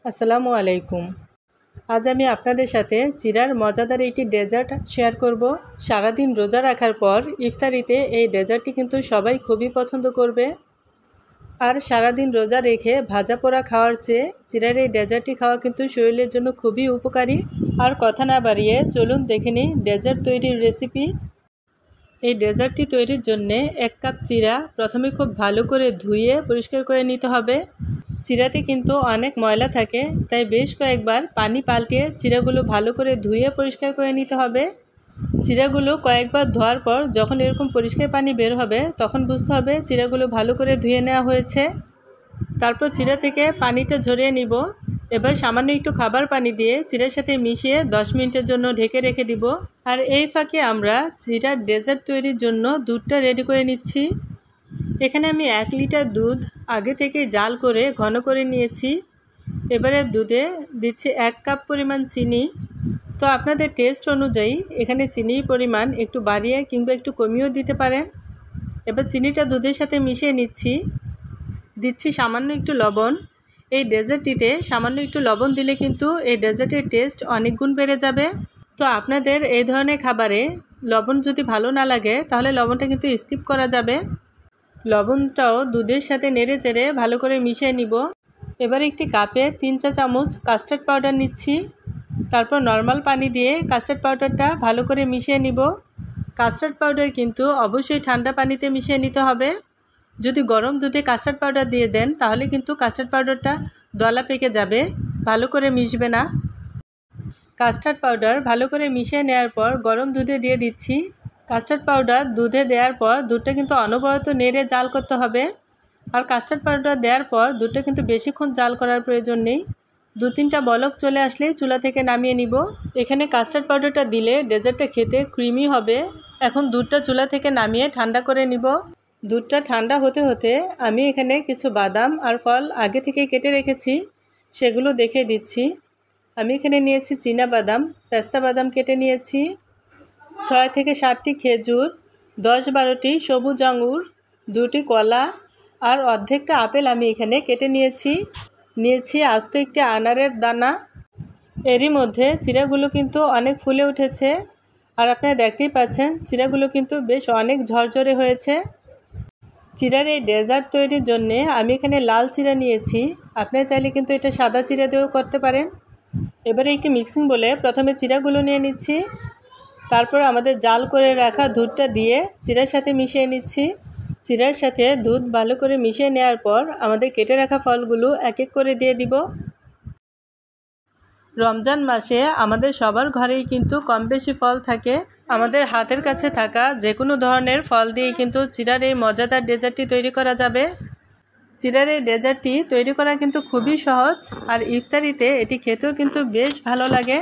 আসসালামু আলাইকুম। আজ আমি আপনাদের সাথে চিড়ার মজাদার একটি ডেজার্ট শেয়ার করব। সারাদিন রোজা রাখার পর ইফতারিতে এই ডেজার্টটি কিন্তু সবাই খুবই পছন্দ করবে। আর সারাদিন রোজা রেখে ভাজা পোড়া খাওয়ার চেয়ে চিড়ার এই ডেজার্টটি খাওয়া কিন্তু শরীরের জন্য খুবই উপকারী। আর কথা না বাড়িয়ে চলুন দেখে নিই ডেজার্ট তৈরির রেসিপি। এই ডেজার্টটি তৈরির জন্যে 1 কাপ চিড়া প্রথমে খুব ভালো করে ধুয়ে পরিষ্কার করে নিতে হবে। চিড়াতে কিন্তু অনেক ময়লা থাকে, তাই বেশ কয়েকবার পানি পাল্টিয়ে চিড়াগুলো ভালো করে ধুয়ে পরিষ্কার করে নিতে হবে। চিড়াগুলো কয়েকবার ধোয়ার পর যখন এরকম পরিষ্কার পানি বের হবে তখন বুঝতে হবে চিড়াগুলো ভালো করে ধুয়ে নেওয়া হয়েছে। তারপর চিড়া থেকে পানিটা ঝরিয়ে নিব। এবার সামান্য একটু খাবার পানি দিয়ে চিড়ার সাথে মিশিয়ে 10 মিনিটের জন্য ঢেকে রেখে দিব। আর এই ফাঁকে আমরা চিড়ার ডেজার্ট তৈরির জন্য দুধটা রেডি করে নিচ্ছি। এখানে আমি 1 লিটার দুধ আগে থেকে জাল করে ঘন করে নিয়েছি। এবারে দুধে দিচ্ছি 1 কাপ পরিমাণ চিনি। তো আপনাদের টেস্ট অনুযায়ী এখানে চিনির পরিমাণ একটু বাড়িয়ে কিংবা একটু কমিয়েও দিতে পারেন। এবার চিনিটা দুধের সাথে মিশিয়ে দিচ্ছি সামান্য একটু লবণ। এই ডেজার্টটিতে সামান্য একটু লবণ দিলে কিন্তু এই ডেজার্টের টেস্ট অনেক গুণ বেড়ে যাবে। তো আপনাদের এই ধরনের খাবারে লবণ যদি ভালো না লাগে তাহলে লবণটা কিন্তু স্কিপ করা যাবে। লবণটাও দুধের সাথে নেড়ে চেড়ে ভালো করে মিশিয়ে নিব। এবার একটি কাপে 3 চা চামচ কাস্টার্ড পাউডার নিচ্ছি। তারপর নর্মাল পানি দিয়ে কাস্টার্ড পাউডারটা ভালো করে মিশিয়ে নিব। কাস্টার্ড পাউডার কিন্তু অবশ্যই ঠান্ডা পানিতে মিশিয়ে নিতে হবে। যদি গরম দুধে কাস্টার্ড পাউডার দিয়ে দেন তাহলে কিন্তু কাস্টার্ড পাউডারটা দলা পেকে যাবে, ভালো করে মিশবে না। কাস্টার্ড পাউডার ভালো করে মিশিয়ে নেওয়ার পর গরম দুধে দিয়ে দিচ্ছি। কাস্টার্ড পাউডার দুধে দেওয়ার পর দুধটা কিন্তু অনবরত নেড়ে জাল করতে হবে। আর কাস্টার্ড পাউডার দেওয়ার পর দুধটা কিন্তু বেশিক্ষণ জাল করার প্রয়োজন নেই। 2-3টা বলক চলে আসলেই চুলা থেকে নামিয়ে নিব। এখানে কাস্টার্ড পাউডারটা দিলে ডেজার্টটা খেতে ক্রিমি হবে। এখন দুধটা চুলা থেকে নামিয়ে ঠান্ডা করে নিব। দুধটা ঠান্ডা হতে হতে আমি এখানে কিছু বাদাম আর ফল আগে থেকে কেটে রেখেছি, সেগুলো দেখে দিচ্ছি। আমি এখানে নিয়েছি চীনা বাদাম, পেস্তা বাদাম কেটে নিয়েছি, 6 থেকে 7টি খেজুর, 10-12টি সবুজ আঙুর, 2টি কলা আর অর্ধেকটা আপেল আমি এখানে কেটে নিয়েছি আস্ত একটি আনারের দানা। এরই মধ্যে চিড়াগুলো কিন্তু অনেক ফুলে উঠেছে। আর আপনারা দেখতেই পাচ্ছেন চিড়াগুলো কিন্তু বেশ অনেক ঝরঝরে হয়েছে। চিড়ার এই ডেজার্ট তৈরির জন্যে আমি এখানে লাল চিড়া নিয়েছি, আপনারা চাইলে কিন্তু এটা সাদা চিড়া দিয়েও করতে পারেন। এবারে একটি মিক্সিং বলে প্রথমে চিড়াগুলো নিয়ে নিচ্ছি। তারপর আমাদের জাল করে রাখা দুধটা দিয়ে চিড়ার সাথে মিশিয়ে নিচ্ছি। চিড়ার সাথে দুধ ভালো করে মিশিয়ে নেওয়ার পর আমাদের কেটে রাখা ফলগুলো এক এক করে দিয়ে দিব। রমজান মাসে আমাদের সবার ঘরেই কিন্তু কম বেশি ফল থাকে। আমাদের হাতের কাছে থাকা যে কোনো ধরনের ফল দিয়ে কিন্তু চিড়ার এই মজাদার ডেজার্টটি তৈরি করা যাবে। চিড়ার এই ডেজার্টটি তৈরি করা কিন্তু খুবই সহজ, আর ইফতারিতে এটি খেতেও কিন্তু বেশ ভালো লাগে।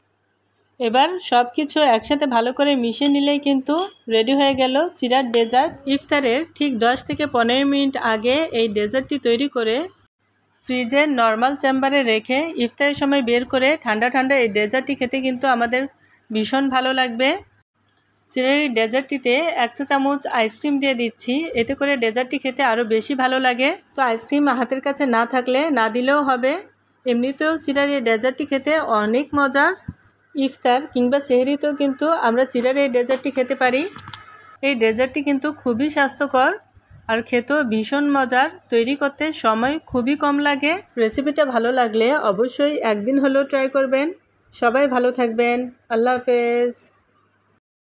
এবার সব কিছু একসাথে ভালো করে মিশিয়ে নিলেই কিন্তু রেডি হয়ে গেল চিড়ার ডেজার্ট। ইফতারের ঠিক 10 থেকে 15 মিনিট আগে এই ডেজার্টটি তৈরি করে ফ্রিজের নর্মাল চেম্বারে রেখে ইফতারের সময় বের করে ঠান্ডা ঠান্ডা এই ডেজার্টটি খেতে কিন্তু আমাদের ভীষণ ভালো লাগবে। চিড়ার এই ডেজার্টটিতে 1 চা চামচ আইসক্রিম দিয়ে দিচ্ছি, এতে করে ডেজার্টটি খেতে আরও বেশি ভালো লাগে। তো আইসক্রিম হাতের কাছে না থাকলে না দিলেও হবে। এমনিতেও চিড়ার এই ডেজার্টটি খেতে অনেক মজার। ইফতার কিংবা সেহরিতেও কিন্তু আমরা চিড়ার এই ডেজার্টটি খেতে পারি। এই ডেজার্টটি কিন্তু খুবই স্বাস্থ্যকর আর খেতেও ভীষণ মজার। তৈরি করতে সময় খুবই কম লাগে। রেসিপিটা ভালো লাগলে অবশ্যই একদিন হলেও ট্রাই করবেন। সবাই ভালো থাকবেন। আল্লাহ হাফেজ।